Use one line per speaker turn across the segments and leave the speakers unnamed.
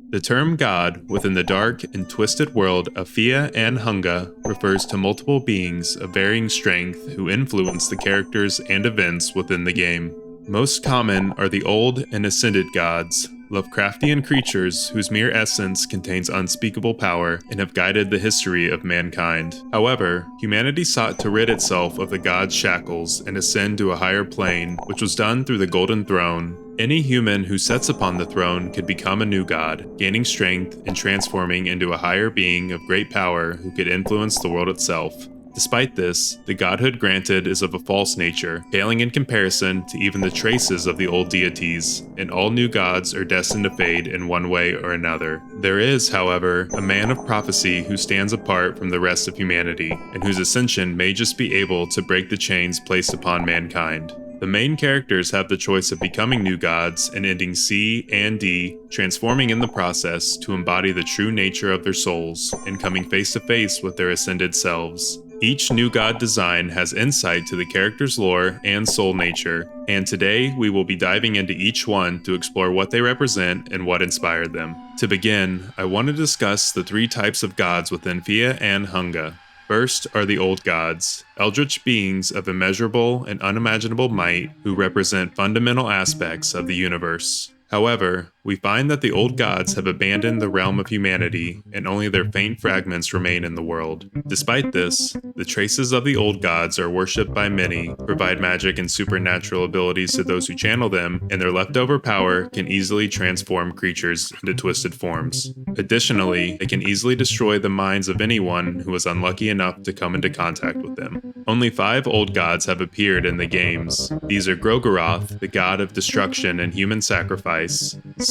The term God within the dark and twisted world of Fia and Hunga refers to multiple beings of varying strength who influence the characters and events within the game. Most common are the old and ascended gods, Lovecraftian creatures whose mere essence contains unspeakable power and have guided the history of mankind. However, humanity sought to rid itself of the gods' shackles and ascend to a higher plane, which was done through the Golden Throne. Any human who sets upon the throne could become a new god, gaining strength and transforming into a higher being of great power who could influence the world itself. Despite this, the godhood granted is of a false nature, paling in comparison to even the traces of the old deities, and all new gods are destined to fade in one way or another. There is, however, a man of prophecy who stands apart from the rest of humanity, and whose ascension may just be able to break the chains placed upon mankind. The main characters have the choice of becoming new gods and ending C and D, transforming in the process to embody the true nature of their souls, and coming face to face with their ascended selves. Each new god design has insight to the character's lore and soul nature, and today we will be diving into each one to explore what they represent and what inspired them. To begin, I want to discuss the three types of gods within Fia and Hunga. First are the old gods, eldritch beings of immeasurable and unimaginable might who represent fundamental aspects of the universe. However, we find that the old gods have abandoned the realm of humanity, and only their faint fragments remain in the world. Despite this, the traces of the old gods are worshipped by many, provide magic and supernatural abilities to those who channel them, and their leftover power can easily transform creatures into twisted forms. Additionally, they can easily destroy the minds of anyone who is unlucky enough to come into contact with them. Only 5 old gods have appeared in the games. These are Grogaroth, the god of destruction and human sacrifice,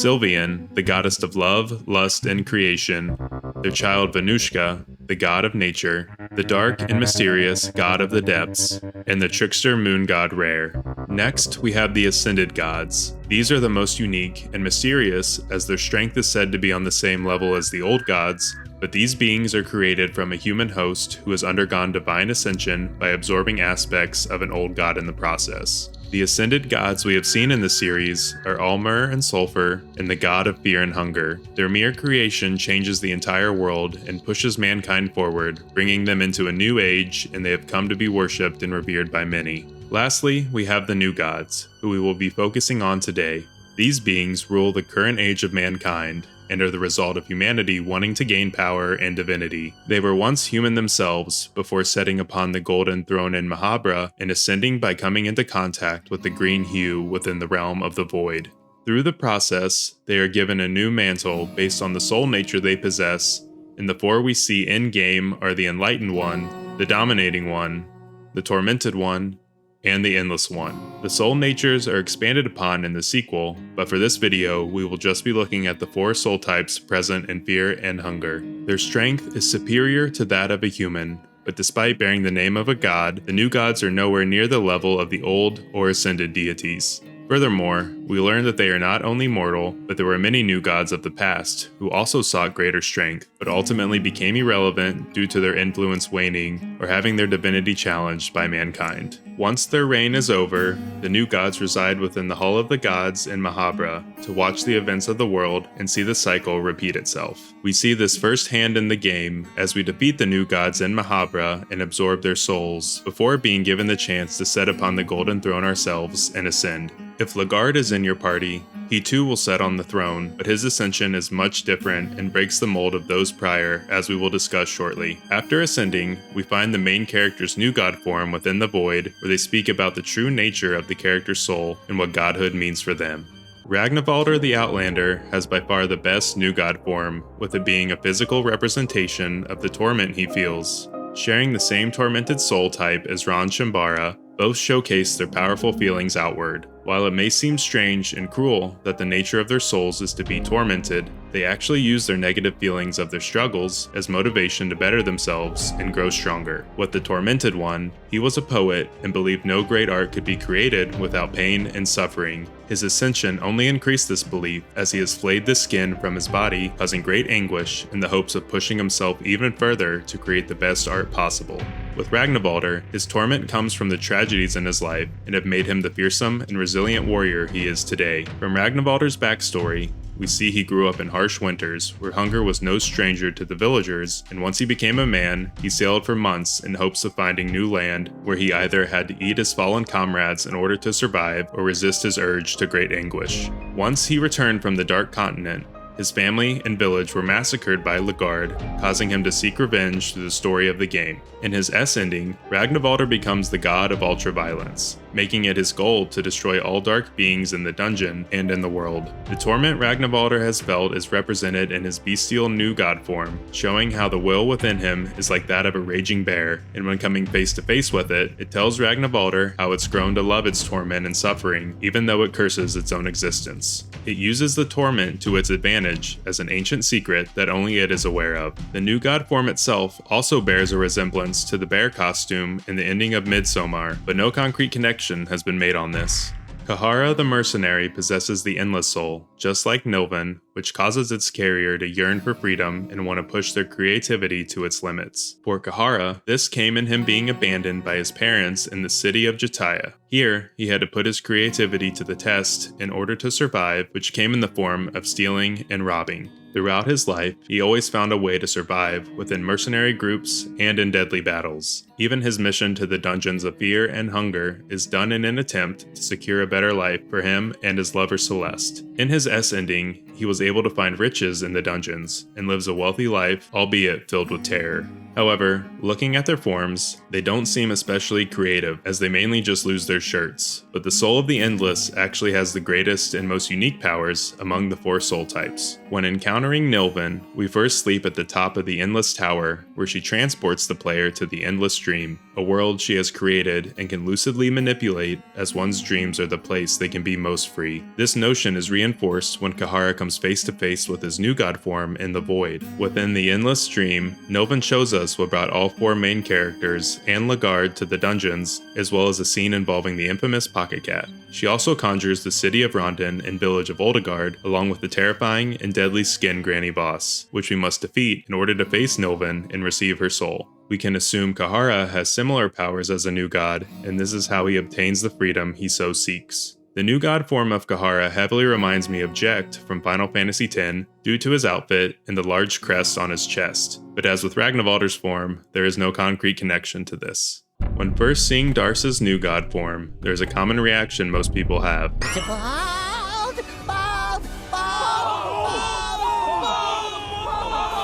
Sylvian, the goddess of love, lust, and creation, their child Venushka, the god of nature, the dark and mysterious god of the depths, and the trickster moon god Rare. Next, we have the ascended gods. These are the most unique and mysterious, as their strength is said to be on the same level as the old gods, but these beings are created from a human host who has undergone divine ascension by absorbing aspects of an old god in the process. The ascended gods we have seen in the series are Alll-mer and Sulfur and the god of fear and hunger. Their mere creation changes the entire world and pushes mankind forward, bringing them into a new age, and they have come to be worshipped and revered by many. Lastly, we have the new gods, who we will be focusing on today. These beings rule the current age of mankind, and are the result of humanity wanting to gain power and divinity. They were once human themselves before setting upon the golden throne in Mahabra and ascending by coming into contact with the green hue within the realm of the void. Through the process, they are given a new mantle based on the soul nature they possess, and the 4 we see in-game are the Enlightened One, the Dominating One, the Tormented One, and the Endless One. The soul natures are expanded upon in the sequel, but for this video, we will just be looking at the 4 soul types present in Fear and Hunger. Their strength is superior to that of a human, but despite bearing the name of a god, the new gods are nowhere near the level of the old or ascended deities. Furthermore, we learn that they are not only mortal, but there were many new gods of the past who also sought greater strength, but ultimately became irrelevant due to their influence waning or having their divinity challenged by mankind. Once their reign is over, the new gods reside within the Hall of the Gods in Mahabra to watch the events of the world and see the cycle repeat itself. We see this firsthand in the game as we defeat the new gods in Mahabra and absorb their souls before being given the chance to set upon the golden throne ourselves and ascend. If Lagard is in your party, he too will set on the throne, but his ascension is much different and breaks the mold of those prior, as we will discuss shortly. After ascending, we find the main character's new god form within the void, where they speak about the true nature of the character's soul and what godhood means for them. Ragnvaldr the Outlander has by far the best new god form, with it being a physical representation of the torment he feels. Sharing the same tormented soul type as Ron Shambara, both showcase their powerful feelings outward. While it may seem strange and cruel that the nature of their souls is to be tormented, they actually use their negative feelings of their struggles as motivation to better themselves and grow stronger. With the Tormented One, he was a poet and believed no great art could be created without pain and suffering. His ascension only increased this belief as he has flayed the skin from his body, causing great anguish in the hopes of pushing himself even further to create the best art possible. With Ragnvaldr, his torment comes from the tragedies in his life and have made him the fearsome and resilient warrior he is today. From Ragnvaldr's backstory, we see he grew up in harsh winters, where hunger was no stranger to the villagers, and once he became a man, he sailed for months in hopes of finding new land, where he either had to eat his fallen comrades in order to survive, or resist his urge to great anguish. Once he returned from the Dark Continent, his family and village were massacred by Lagard, causing him to seek revenge through the story of the game. In his S ending, Ragnvaldr becomes the god of ultraviolence, making it his goal to destroy all dark beings in the dungeon and in the world. The torment Ragnvaldr has felt is represented in his bestial new god form, showing how the will within him is like that of a raging bear, and when coming face to face with it, it tells Ragnvaldr how it's grown to love its torment and suffering, even though it curses its own existence. It uses the torment to its advantage as an ancient secret that only it is aware of. The new god form itself also bears a resemblance to the bear costume in the ending of Midsommar, but no concrete connection has been made on this. Kahara the mercenary possesses the Endless Soul, just like Nilvan, which causes its carrier to yearn for freedom and want to push their creativity to its limits. For Kahara, this came in him being abandoned by his parents in the city of Jataya. Here, he had to put his creativity to the test in order to survive, which came in the form of stealing and robbing. Throughout his life, he always found a way to survive within mercenary groups and in deadly battles. Even his mission to the dungeons of fear and hunger is done in an attempt to secure a better life for him and his lover Celeste. In his S ending, he was able to find riches in the dungeons and lives a wealthy life, albeit filled with terror. However, looking at their forms, they don't seem especially creative, as they mainly just lose their shirts. But the Soul of the Endless actually has the greatest and most unique powers among the 4 soul types. When encountering Nilvan, we first sleep at the top of the Endless Tower, where she transports the player to the Endless Dream, a world she has created and can lucidly manipulate, as one's dreams are the place they can be most free. This notion is reinforced when Kahara comes face to face with his new god form in the Void. Within the Endless Dream, Nilvan shows us what brought all 4 main characters and Lagard to the dungeons, as well as a scene involving the infamous Pocket Cat. She also conjures the city of Rondon and village of Oldegard, along with the terrifying and deadly Skin Granny boss, which we must defeat in order to face Nilvan and receive her soul. We can assume Kahara has similar powers as a new god, and this is how he obtains the freedom he so seeks. The new god form of Kahara heavily reminds me of Jecht from Final Fantasy X due to his outfit and the large crest on his chest, but as with Ragnvaldr's form, there is no concrete connection to this. When first seeing Darus' new god form, there is a common reaction most people have.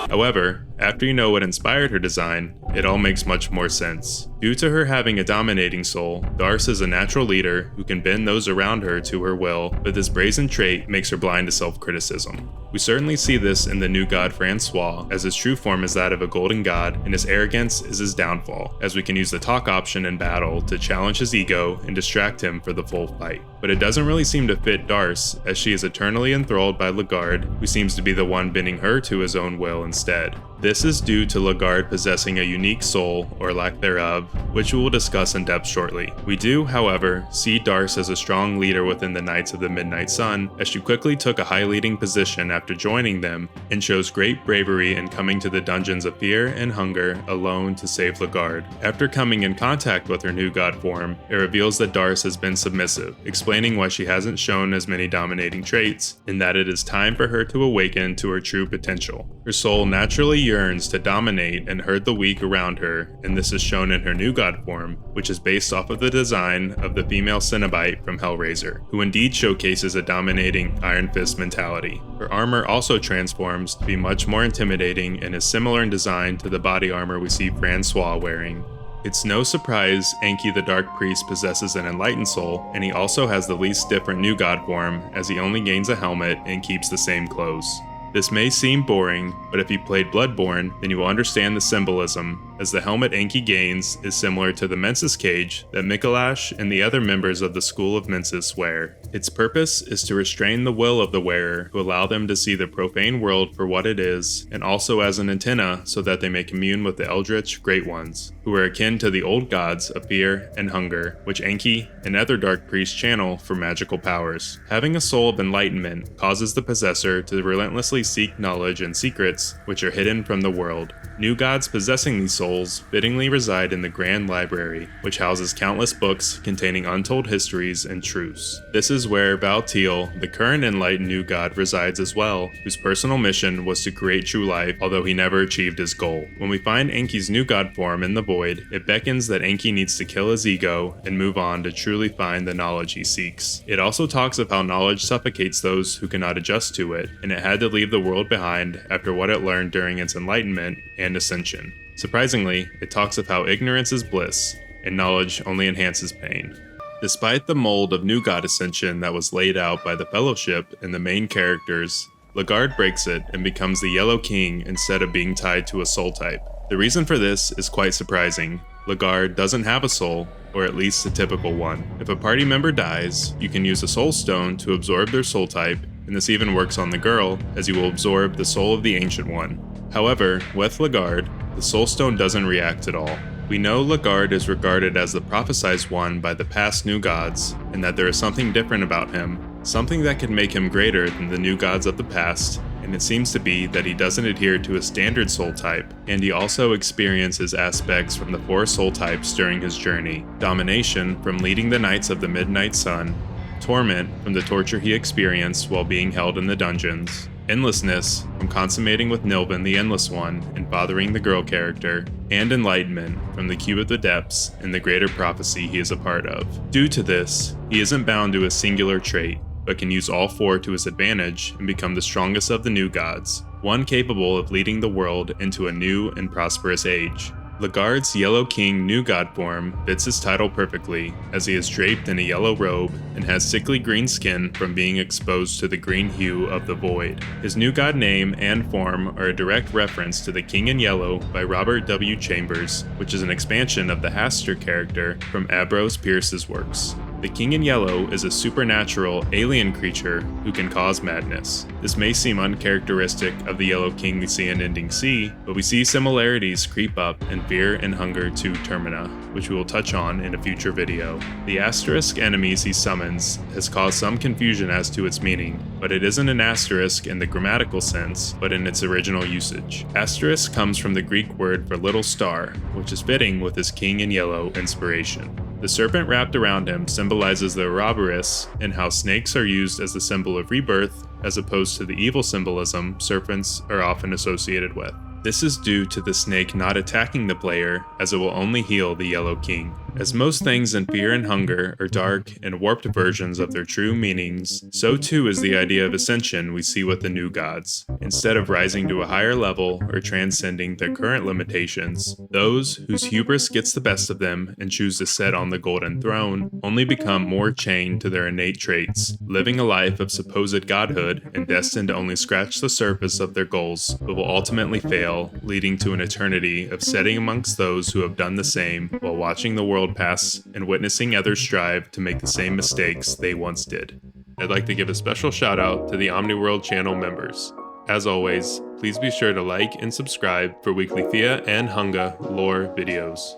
However, after you know what inspired her design, it all makes much more sense. Due to her having a dominating soul, Darus is a natural leader who can bend those around her to her will, but this brazen trait makes her blind to self-criticism. We certainly see this in the new god Francois, as his true form is that of a golden god, and his arrogance is his downfall, as we can use the talk option in battle to challenge his ego and distract him for the full fight. But it doesn't really seem to fit Darus, as she is eternally enthralled by Lagard, who seems to be the one bending her to his own will instead. This is due to Lagard possessing a unique soul, or lack thereof, which we will discuss in depth shortly. We do, however, see Darus as a strong leader within the Knights of the Midnight Sun, as she quickly took a high leading position after joining them, and shows great bravery in coming to the dungeons of fear and hunger alone to save Lagard. After coming in contact with her new god form, it reveals that Darus has been submissive, explaining why she hasn't shown as many dominating traits, and that it is time for her to awaken to her true potential. Her soul naturally yearns to dominate and hurt the weak around her, and this is shown in her new god form, which is based off of the design of the female Cenobite from Hellraiser, who indeed showcases a dominating Iron Fist mentality. Her armor also transforms to be much more intimidating and is similar in design to the body armor we see Francois wearing. It's no surprise Enki the Dark Priest possesses an enlightened soul, and he also has the least different new god form, as he only gains a helmet and keeps the same clothes. This may seem boring, but if you played Bloodborne, then you will understand the symbolism, as the helmet Enki gains is similar to the Mensis cage that Mikolash and the other members of the School of Mensis wear. Its purpose is to restrain the will of the wearer to allow them to see the profane world for what it is, and also as an antenna so that they may commune with the eldritch Great Ones, who are akin to the old gods of fear and hunger, which Enki and other dark priests channel for magical powers. Having a soul of enlightenment causes the possessor to relentlessly seek knowledge and secrets which are hidden from the world. New gods possessing these souls fittingly reside in the Grand Library, which houses countless books containing untold histories and truths. This is where Valtiel, the current enlightened new god, resides as well, whose personal mission was to create true life, although he never achieved his goal. When we find Enki's new god form in the void, it beckons that Enki needs to kill his ego and move on to truly find the knowledge he seeks. It also talks of how knowledge suffocates those who cannot adjust to it, and it had to leave the world behind after what it learned during its enlightenment and ascension. Surprisingly, it talks of how ignorance is bliss, and knowledge only enhances pain. Despite the mold of new god ascension that was laid out by the Fellowship and the main characters, Lagard breaks it and becomes the Yellow King instead of being tied to a soul type. The reason for this is quite surprising. Lagard doesn't have a soul, or at least a typical one. If a party member dies, you can use a soul stone to absorb their soul type, and this even works on the girl, as you will absorb the soul of the Ancient One. However, with Lagard, the soul stone doesn't react at all. We know Lagard is regarded as the prophesized one by the past new gods, and that there is something different about him, something that could make him greater than the new gods of the past, and it seems to be that he doesn't adhere to a standard soul type, and he also experiences aspects from the 4 soul types during his journey: domination from leading the Knights of the Midnight Sun, torment from the torture he experienced while being held in the dungeons, endlessness from consummating with Nilvan the Endless One and fathering the girl character, and enlightenment from the Cube of the Depths and the greater prophecy he is a part of. Due to this, he isn't bound to a singular trait, but can use all 4 to his advantage and become the strongest of the new gods, one capable of leading the world into a new and prosperous age. Lagard's Yellow King new god form fits his title perfectly, as he is draped in a yellow robe and has sickly green skin from being exposed to the green hue of the void. His new god name and form are a direct reference to The King in Yellow by Robert W. Chambers, which is an expansion of the Hastur character from Ambrose Pierce's works. The King in Yellow is a supernatural alien creature who can cause madness. This may seem uncharacteristic of the Yellow King we see in Ending C, but we see similarities creep up in Fear and Hunger 2 Termina, which we will touch on in a future video. The asterisk enemies he summons has caused some confusion as to its meaning, but it isn't an asterisk in the grammatical sense, but in its original usage. Asterisk comes from the Greek word for little star, which is fitting with his King in Yellow inspiration. The serpent wrapped around him symbolizes the Ouroboros and how snakes are used as the symbol of rebirth, as opposed to the evil symbolism serpents are often associated with. This is due to the snake not attacking the player, as it will only heal the Yellow King. As most things in Fear and Hunger are dark and warped versions of their true meanings, so too is the idea of ascension we see with the new gods. Instead of rising to a higher level or transcending their current limitations, those whose hubris gets the best of them and choose to sit on the golden throne only become more chained to their innate traits, living a life of supposed godhood and destined to only scratch the surface of their goals, but will ultimately fail, leading to an eternity of sitting amongst those who have done the same while watching the world pass and witnessing others strive to make the same mistakes they once did. I'd like to give a special shout out to the Omni World channel members. As always, please be sure to like and subscribe for weekly Fia and Hunga lore videos.